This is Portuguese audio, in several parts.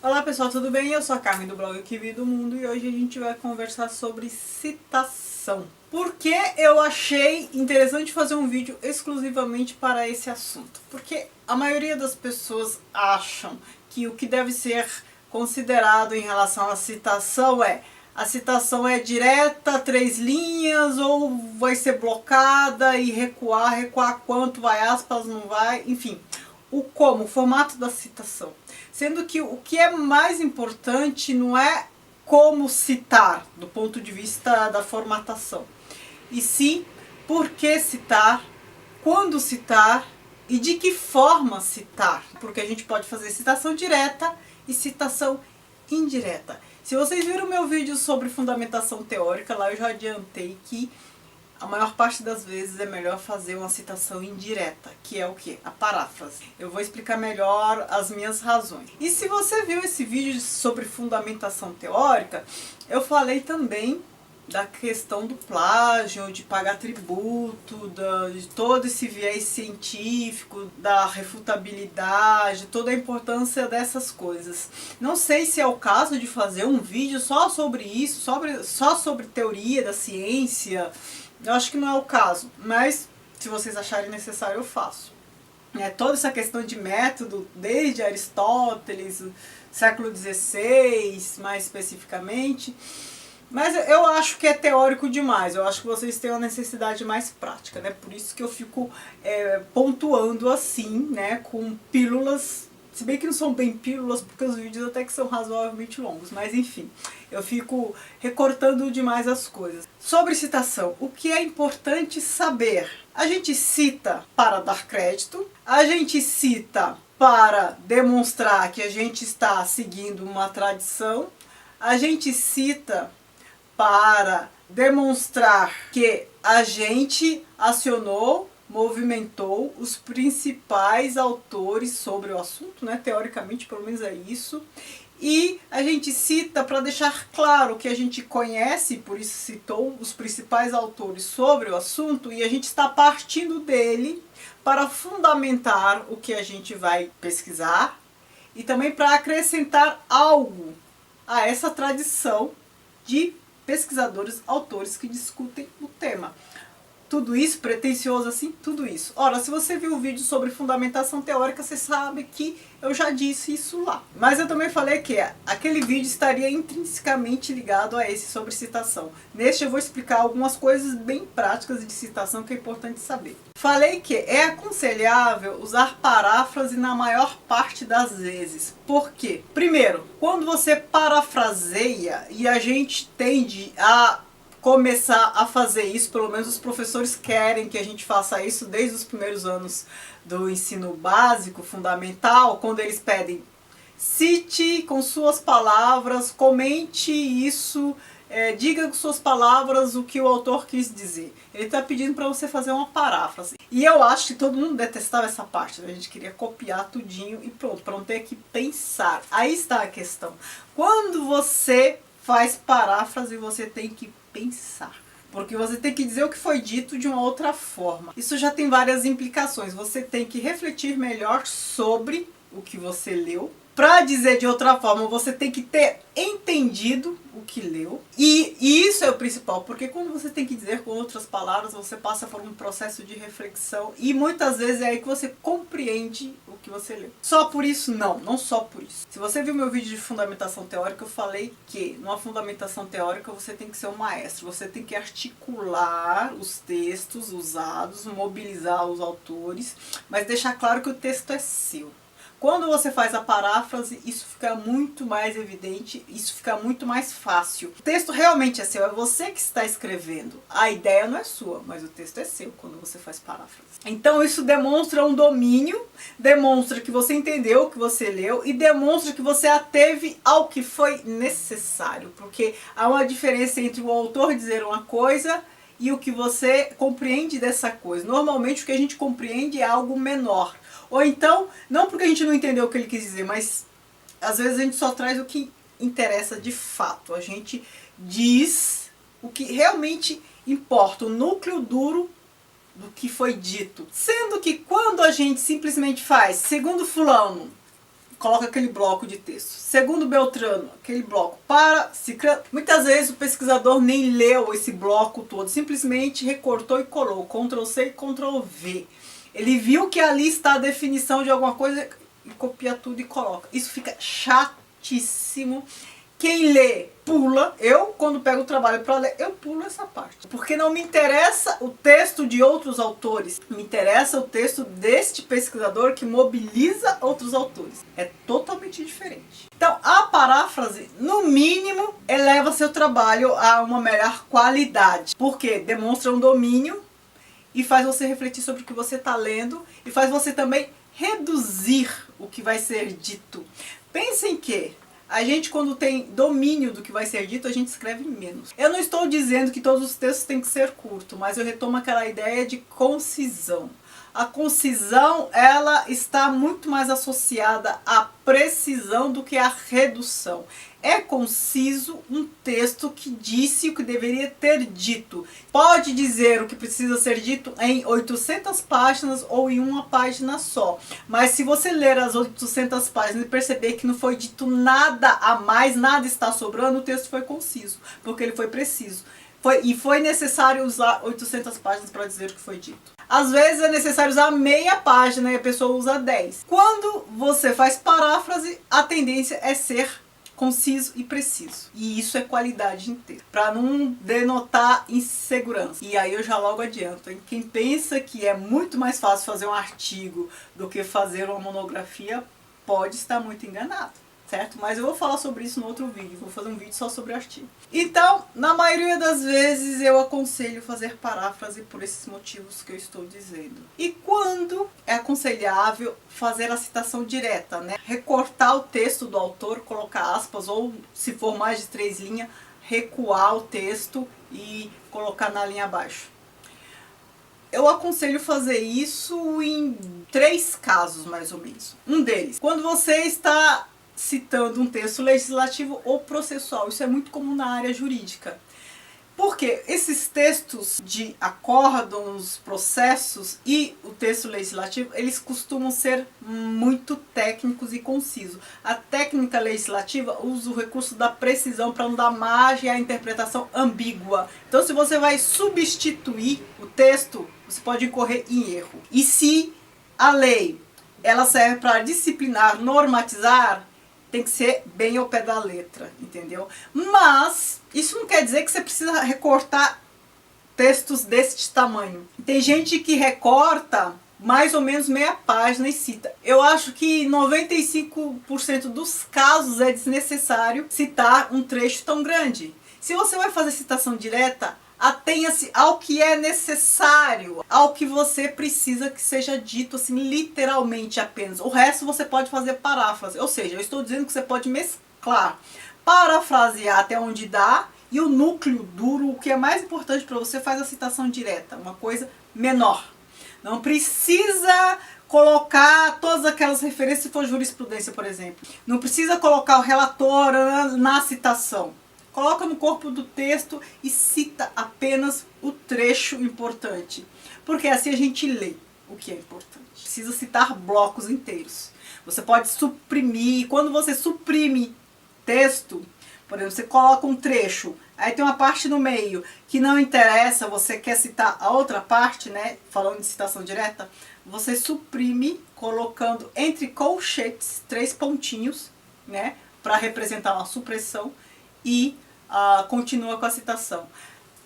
Olá pessoal, tudo bem? Eu sou a Carmen do blog Que Vi do Mundo e hoje a gente vai conversar sobre citação. Porque eu achei interessante fazer um vídeo exclusivamente para esse assunto. Porque a maioria das pessoas acham que o que deve ser considerado em relação à citação é: a citação é direta, 3 linhas, ou vai ser blocada e recuar quanto, vai aspas, não vai, enfim. O formato da citação. Sendo que o que é mais importante não é como citar, do ponto de vista da formatação, e sim por que citar, quando citar e de que forma citar. Porque a gente pode fazer citação direta e citação indireta. Se vocês viram meu vídeo sobre fundamentação teórica, lá eu já adiantei que a maior parte das vezes é melhor fazer uma citação indireta, que é o que? A paráfrase. Eu vou explicar melhor as minhas razões. E se você viu esse vídeo sobre fundamentação teórica, eu falei também da questão do plágio, de pagar tributo, de todo esse viés científico, da refutabilidade, toda a importância dessas coisas. Não sei se é o caso de fazer um vídeo só sobre isso, só sobre teoria da ciência. Eu acho que não é o caso, mas se vocês acharem necessário eu faço. Toda essa questão de método, desde Aristóteles, século XVI, mais especificamente. Mas eu acho que é teórico demais, eu acho que vocês têm uma necessidade mais prática, né? Por isso que eu fico pontuando assim, né? Com pílulas, se bem que não são bem pílulas, porque os vídeos até que são razoavelmente longos, mas enfim, eu fico recortando demais as coisas. Sobre citação, o que é importante saber? A gente cita para dar crédito, a gente cita para demonstrar que a gente está seguindo uma tradição, a gente cita para demonstrar que a gente acionou, movimentou os principais autores sobre o assunto, né? Teoricamente, pelo menos é isso. E a gente cita para deixar claro que a gente conhece, por isso citou os principais autores sobre o assunto, e a gente está partindo dele para fundamentar o que a gente vai pesquisar e também para acrescentar algo a essa tradição de pesquisadores, autores que discutem o tema. Tudo isso, pretensioso assim, tudo isso. Ora, se você viu o vídeo sobre fundamentação teórica, você sabe que eu já disse isso lá. Mas eu também falei que aquele vídeo estaria intrinsecamente ligado a esse sobre citação. Neste eu vou explicar algumas coisas bem práticas de citação que é importante saber. Falei que é aconselhável usar paráfrase na maior parte das vezes. Por quê? Primeiro, quando você parafraseia, e a gente tende a começar a fazer isso, pelo menos os professores querem que a gente faça isso desde os primeiros anos do ensino básico, fundamental, quando eles pedem: cite com suas palavras, comente isso, diga com suas palavras o que o autor quis dizer. Ele está pedindo para você fazer uma paráfrase. E eu acho que todo mundo detestava essa parte, né? A gente queria copiar tudinho e pronto, para não ter que pensar. Aí está a questão. Quando você faz paráfrase, você tem que pensar. Porque você tem que dizer o que foi dito de uma outra forma. Isso já tem várias implicações. Você tem que refletir melhor sobre o que você leu. Para dizer de outra forma, você tem que ter entendido o que leu. E isso é o principal, porque quando você tem que dizer com outras palavras, você passa por um processo de reflexão e muitas vezes é aí que você compreende o que você leu. Só por isso? Não, não só por isso. Se você viu meu vídeo de fundamentação teórica, eu falei que numa fundamentação teórica você tem que ser um maestro, você tem que articular os textos usados, mobilizar os autores, mas deixar claro que o texto é seu. Quando você faz a paráfrase, isso fica muito mais evidente, isso fica muito mais fácil. O texto realmente é seu, é você que está escrevendo. A ideia não é sua, mas o texto é seu quando você faz paráfrase. Então isso demonstra um domínio, demonstra que você entendeu o que você leu e demonstra que você ateve ao que foi necessário. Porque há uma diferença entre o autor dizer uma coisa e o que você compreende dessa coisa. Normalmente o que a gente compreende é algo menor. Ou então, não porque a gente não entendeu o que ele quis dizer, mas às vezes a gente só traz o que interessa de fato. A gente diz o que realmente importa, o núcleo duro do que foi dito. Sendo que quando a gente simplesmente faz, segundo fulano, coloca aquele bloco de texto. Segundo Beltrano, aquele bloco para Cicrano. Muitas vezes o pesquisador nem leu esse bloco todo, simplesmente recortou e colou, Ctrl C e Ctrl V. Ele viu que ali está a definição de alguma coisa e copia tudo e coloca. Isso fica chatíssimo. Quem lê, pula. Eu, quando pego o trabalho para ler, eu pulo essa parte. Porque não me interessa o texto de outros autores. Me interessa o texto deste pesquisador que mobiliza outros autores. É totalmente diferente. Então, a paráfrase, no mínimo, eleva seu trabalho a uma melhor qualidade. Porque demonstra um domínio e faz você refletir sobre o que você está lendo e faz você também reduzir o que vai ser dito. Pensem que a gente, quando tem domínio do que vai ser dito, a gente escreve menos. Eu não estou dizendo que todos os textos têm que ser curtos, mas eu retomo aquela ideia de concisão. A concisão, ela está muito mais associada à precisão do que à redução. É conciso um texto que disse o que deveria ter dito. Pode dizer o que precisa ser dito em 800 páginas ou em uma página só. Mas se você ler as 800 páginas e perceber que não foi dito nada a mais, nada está sobrando, o texto foi conciso, porque ele foi preciso. Foi necessário usar 800 páginas para dizer o que foi dito. Às vezes é necessário usar meia página e a pessoa usa 10. Quando você faz paráfrase, a tendência é ser conciso e preciso. E isso é qualidade em texto, para não denotar insegurança. E aí eu já logo adianto, hein? Quem pensa que é muito mais fácil fazer um artigo do que fazer uma monografia, pode estar muito enganado. Certo? Mas eu vou falar sobre isso no outro vídeo, vou fazer um vídeo só sobre artigo. Então, na maioria das vezes eu aconselho fazer paráfrase por esses motivos que eu estou dizendo. E quando é aconselhável fazer a citação direta, né? Recortar o texto do autor, colocar aspas, ou se for mais de 3 linhas, recuar o texto e colocar na linha abaixo. Eu aconselho fazer isso em 3 casos, mais ou menos. Um deles, quando você está citando um texto legislativo ou processual. Isso é muito comum na área jurídica. Porque esses textos de acórdãos, processos e o texto legislativo, eles costumam ser muito técnicos e concisos. A técnica legislativa usa o recurso da precisão para não dar margem à interpretação ambígua. Então, se você vai substituir o texto, você pode incorrer em erro. E se a lei ela serve para disciplinar, normatizar, tem que ser bem ao pé da letra, entendeu? Mas isso não quer dizer que você precisa recortar textos deste tamanho. Tem gente que recorta mais ou menos meia página e cita. Eu acho que 95% dos casos é desnecessário citar um trecho tão grande. Se você vai fazer citação direta, atenha-se ao que é necessário, ao que você precisa que seja dito assim literalmente apenas. O resto você pode fazer paráfrase, ou seja, eu estou dizendo que você pode mesclar, parafrasear até onde dá e o núcleo duro, o que é mais importante para você, faz a citação direta, uma coisa menor. Não precisa colocar todas aquelas referências se for jurisprudência, por exemplo. Não precisa colocar o relator na citação. Coloca no corpo do texto e cita apenas o trecho importante. Porque assim a gente lê o que é importante. Precisa citar blocos inteiros. Você pode suprimir. Quando você suprime texto, por exemplo, você coloca um trecho, aí tem uma parte no meio que não interessa, você quer citar a outra parte, né? Falando de citação direta, você suprime colocando entre colchetes 3 pontinhos, né? Para representar uma supressão e continua com a citação.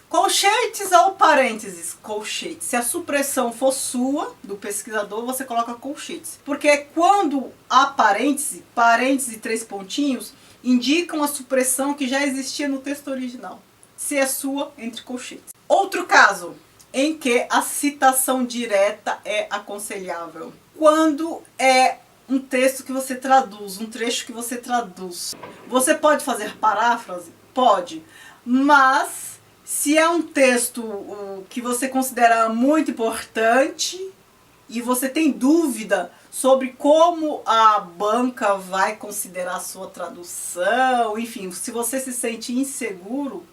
Colchetes ou parênteses? Colchetes. Se a supressão for sua, do pesquisador, você coloca colchetes. Porque quando há parêntese, parênteses e 3 pontinhos, indicam a supressão que já existia no texto original. Se é sua, entre colchetes. Outro caso em que a citação direta é aconselhável. Quando é um texto que você traduz, um trecho que você traduz. Você pode fazer paráfrase? Pode, mas se é um texto que você considera muito importante e você tem dúvida sobre como a banca vai considerar a sua tradução, enfim, se você se sente inseguro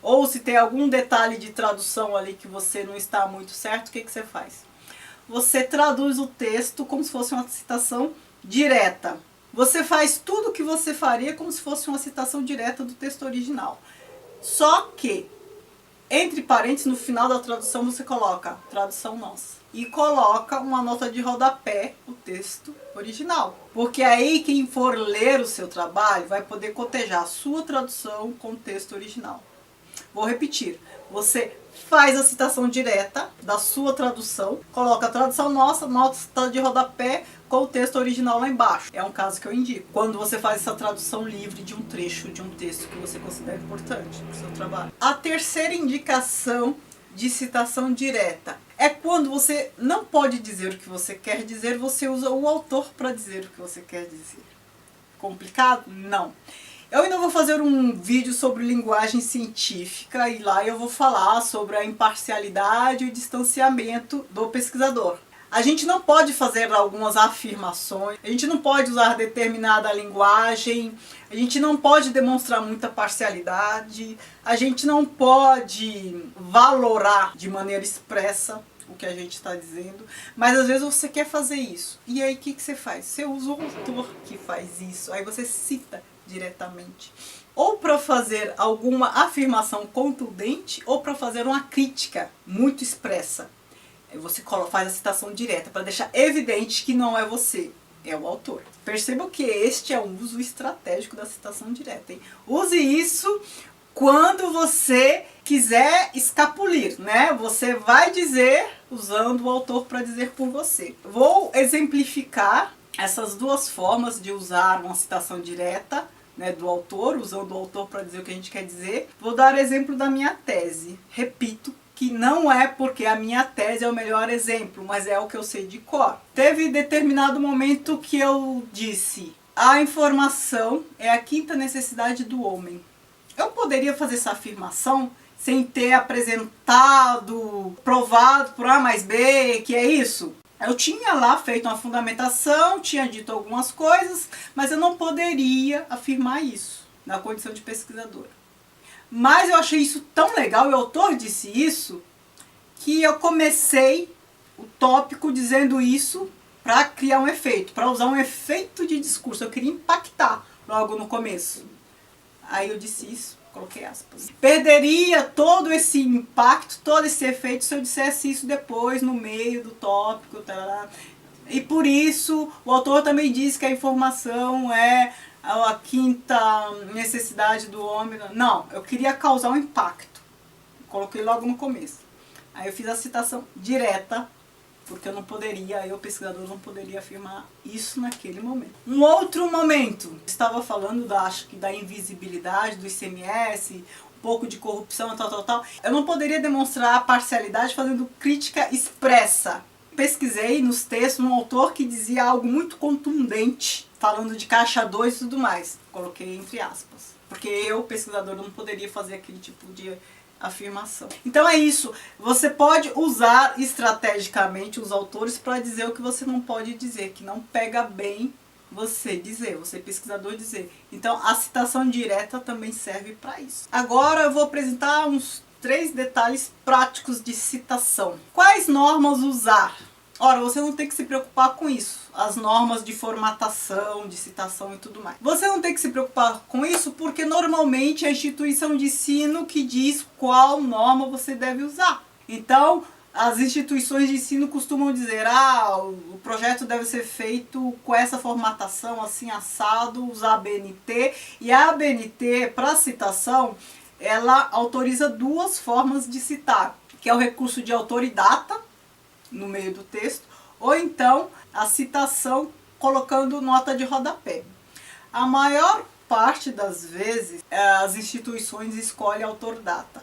ou se tem algum detalhe de tradução ali que você não está muito certo, o que você faz? Você traduz o texto como se fosse uma citação direta. Você faz tudo o que você faria como se fosse uma citação direta do texto original. Só que, entre parênteses, no final da tradução você coloca tradução nossa. E coloca uma nota de rodapé, o texto original. Porque aí quem for ler o seu trabalho vai poder cotejar a sua tradução com o texto original. Vou repetir. Você faz a citação direta da sua tradução, coloca a tradução nossa, nota de rodapé com o texto original lá embaixo. É um caso que eu indico. Quando você faz essa tradução livre de um trecho de um texto que você considera importante para o seu trabalho. A terceira indicação de citação direta é quando você não pode dizer o que você quer dizer, você usa o autor para dizer o que você quer dizer. Complicado? Não. Eu ainda vou fazer um vídeo sobre linguagem científica e lá eu vou falar sobre a imparcialidade e o distanciamento do pesquisador. A gente não pode fazer algumas afirmações, a gente não pode usar determinada linguagem, a gente não pode demonstrar muita parcialidade, a gente não pode valorar de maneira expressa o que a gente está dizendo, mas às vezes você quer fazer isso. E aí o que você faz? Você usa o autor que faz isso, aí você cita diretamente. Ou para fazer alguma afirmação contundente, ou para fazer uma crítica muito expressa. Aí você faz a citação direta para deixar evidente que não é você, é o autor. Perceba que este é um uso estratégico da citação direta, hein? Use isso quando você quiser escapulir, né? Você vai dizer usando o autor para dizer por você. Vou exemplificar essas duas formas de usar uma citação direta, né, do autor, usando o autor para dizer o que a gente quer dizer. Vou dar exemplo da minha tese. Repito que não é porque a minha tese é o melhor exemplo, mas é o que eu sei de cor. Teve determinado momento que eu disse: a informação é a quinta necessidade do homem. Eu poderia fazer essa afirmação sem ter apresentado, provado por A mais B, que é isso? Eu tinha lá feito uma fundamentação, tinha dito algumas coisas, mas eu não poderia afirmar isso na condição de pesquisadora. Mas eu achei isso tão legal, e o autor disse isso, que eu comecei o tópico dizendo isso para criar um efeito, para usar um efeito de discurso. Eu queria impactar logo no começo. Aí eu disse isso, coloquei aspas. Perderia todo esse impacto, todo esse efeito se eu dissesse isso depois, no meio do tópico. Tarará. E por isso, o autor também disse que a informação é a quinta necessidade do homem. Não, eu queria causar um impacto. Coloquei logo no começo. Aí eu fiz a citação direta, porque eu não poderia, eu pesquisador não poderia afirmar isso naquele momento. Um outro momento, estava falando acho que da invisibilidade do ICMS, um pouco de corrupção, tal. Eu não poderia demonstrar a parcialidade fazendo crítica expressa. Pesquisei nos textos um autor que dizia algo muito contundente, falando de caixa 2 e tudo mais. Coloquei entre aspas. Porque eu, pesquisador, não poderia fazer aquele tipo de afirmação. Então é isso. Você pode usar estrategicamente os autores para dizer o que você não pode dizer, que não pega bem você dizer, você pesquisador dizer. Então a citação direta também serve para isso. Agora eu vou apresentar uns 3 detalhes práticos de citação. Quais normas usar? Ora, você não tem que se preocupar com isso. As normas de formatação, de citação e tudo mais. Você não tem que se preocupar com isso porque normalmente é a instituição de ensino que diz qual norma você deve usar. Então, as instituições de ensino costumam dizer: o projeto deve ser feito com essa formatação, assim, assado, usar a ABNT. E a ABNT, para citação, ela autoriza 2 formas de citar, que é o recurso de autor e data, no meio do texto, ou então a citação colocando nota de rodapé. A maior parte das vezes as instituições escolhem autor-data.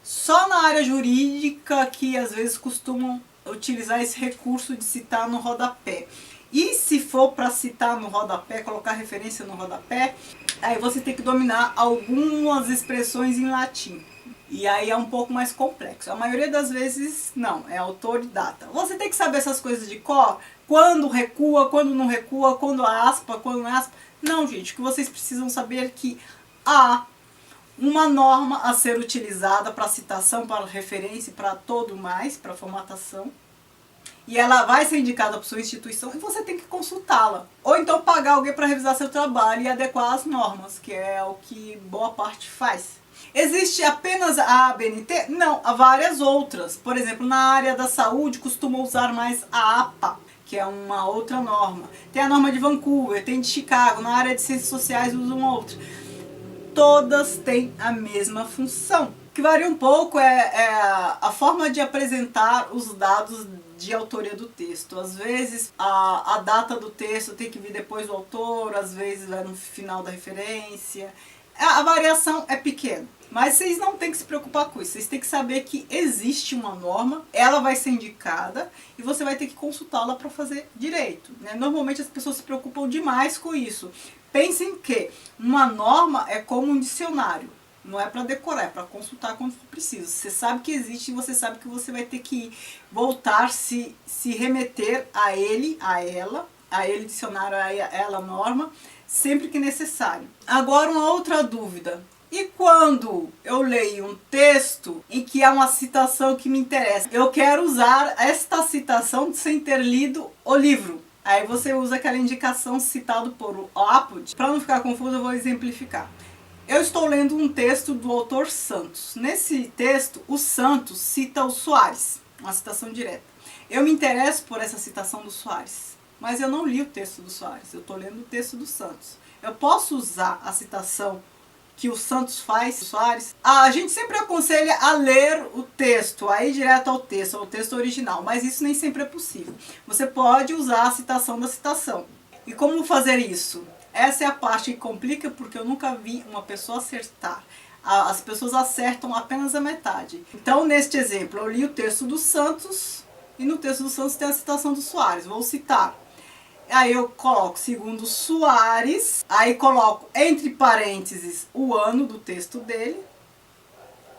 Só na área jurídica que às vezes costumam utilizar esse recurso de citar no rodapé. E se for para citar no rodapé, colocar referência no rodapé, aí você tem que dominar algumas expressões em latim. E aí é um pouco mais complexo. A maioria das vezes não, é autor e data. Você tem que saber essas coisas de cor, quando recua, quando não recua, quando aspa, quando não aspa. Não, gente, o que vocês precisam saber é que há uma norma a ser utilizada para citação, para referência, para todo mais, para formatação. e ela vai ser indicada por sua instituição e você tem que consultá-la. Ou então pagar alguém para revisar seu trabalho e adequar as normas, que é o que boa parte faz. Existe apenas a ABNT? Não, há várias outras. Por exemplo, na área da saúde costumam usar mais a APA, que é uma outra norma. Tem a norma de Vancouver, tem de Chicago, na área de ciências sociais usam outra. Todas têm a mesma função. O que varia um pouco é a forma de apresentar os dados de autoria do texto. Às vezes a data do texto tem que vir depois do autor, às vezes vai no final da referência. A variação é pequena. Mas vocês não têm que se preocupar com isso, vocês têm que saber que existe uma norma, ela vai ser indicada e você vai ter que consultá-la para fazer direito, né? Normalmente as pessoas se preocupam demais com isso. Pensem que uma norma é como um dicionário, não é para decorar, é para consultar quando for preciso. Você sabe que existe e você sabe que você vai ter que voltar, se remeter a ele, a ele dicionário, a ela norma, sempre que necessário. Agora uma outra dúvida. E quando eu leio um texto em que há uma citação que me interessa, eu quero usar esta citação sem ter lido o livro. Aí você usa aquela indicação citada por Apud. Para não ficar confuso, eu vou exemplificar. Eu estou lendo um texto do autor Santos. Nesse texto, o Santos cita o Soares, uma citação direta. Eu me interesso por essa citação do Soares, mas eu não li o texto do Soares, eu estou lendo o texto do Santos. Eu posso usar a citação que o Santos faz, o Soares? A gente sempre aconselha a ler o texto, a ir direto ao texto original, mas isso nem sempre é possível. Você pode usar a citação da citação. E como fazer isso? Essa é a parte que complica, porque eu nunca vi uma pessoa acertar. As pessoas acertam apenas a metade. Então, neste exemplo, eu li o texto do Santos, e no texto do Santos tem a citação do Soares. Vou citar. Aí eu coloco segundo Soares, aí coloco entre parênteses o ano do texto dele,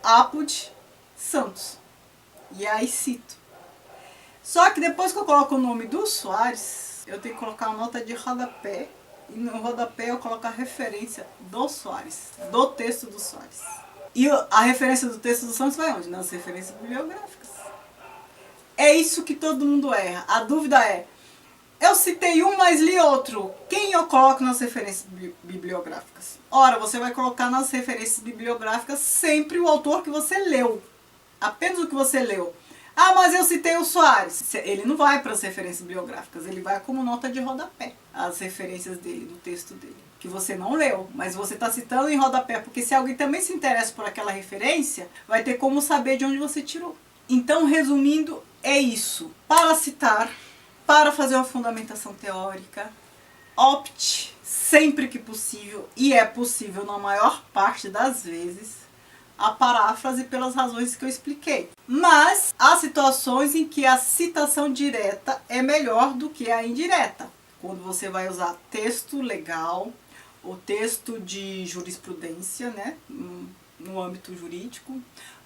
Apud Santos. E aí cito. Só que depois que eu coloco o nome do Soares, eu tenho que colocar a nota de rodapé. E no rodapé eu coloco a referência do Soares, do texto do Soares. E a referência do texto do Santos vai onde? Nas referências bibliográficas. É isso que todo mundo erra. A dúvida é, eu citei um, mas li outro. Quem eu coloco nas referências bibliográficas? Ora, você vai colocar nas referências bibliográficas sempre o autor que você leu. Apenas o que você leu. Ah, mas eu citei o Soares. Ele não vai para as referências bibliográficas, ele vai como nota de rodapé. As referências dele, do texto dele. Que você não leu, mas você está citando em rodapé. Porque se alguém também se interessa por aquela referência, vai ter como saber de onde você tirou. Então, resumindo, é isso. Para citar, para fazer uma fundamentação teórica, opte sempre que possível, e é possível na maior parte das vezes, a paráfrase pelas razões que eu expliquei. Mas há situações em que a citação direta é melhor do que a indireta. Quando você vai usar texto legal, ou texto de jurisprudência, né, no âmbito jurídico,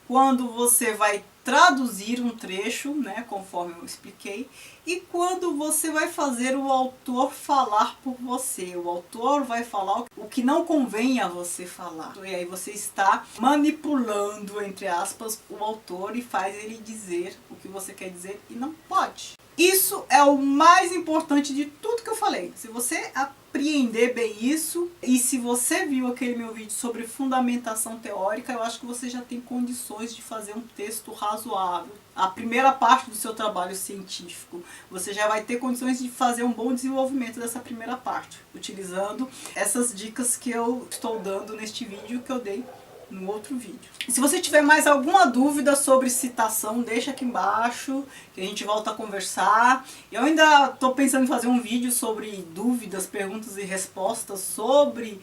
quando você vai traduzir um trecho, né, conforme eu expliquei, e quando você vai fazer o autor falar por você. O autor vai falar o que não convém a você falar. E aí você está manipulando, entre aspas, o autor e faz ele dizer o que você quer dizer e não pode. Isso é o mais importante de tudo que eu falei. Se você apreender bem isso, e se você viu aquele meu vídeo sobre fundamentação teórica, eu acho que você já tem condições de fazer um texto razoável. A primeira parte do seu trabalho científico, você já vai ter condições de fazer um bom desenvolvimento dessa primeira parte, utilizando essas dicas que eu estou dando neste vídeo que eu dei no outro vídeo. E se você tiver mais alguma dúvida sobre citação, deixa aqui embaixo, que a gente volta a conversar. Eu ainda estou pensando em fazer um vídeo sobre dúvidas, perguntas e respostas sobre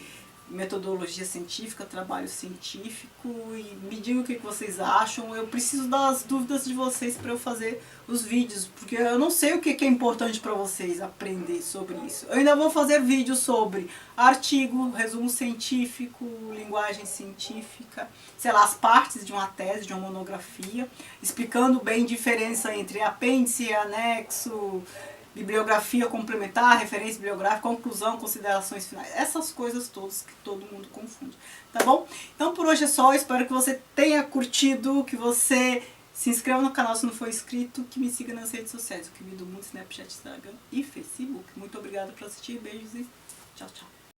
metodologia científica, trabalho científico, e me digam o que vocês acham. Eu preciso das dúvidas de vocês para eu fazer os vídeos, porque eu não sei o que é importante para vocês aprender sobre isso. Eu ainda vou fazer vídeos sobre artigo, resumo científico, linguagem científica, sei lá, as partes de uma tese, de uma monografia, explicando bem a diferença entre apêndice, anexo, bibliografia complementar, referência bibliográfica, conclusão, considerações finais. Essas coisas todas que todo mundo confunde, tá bom? Então por hoje é só, espero que você tenha curtido, que você Se inscreva no canal se não for inscrito, que me siga nas redes sociais, o Kiwi do Mundo, Snapchat, Instagram e Facebook. Muito obrigada por assistir, beijos e tchau, tchau.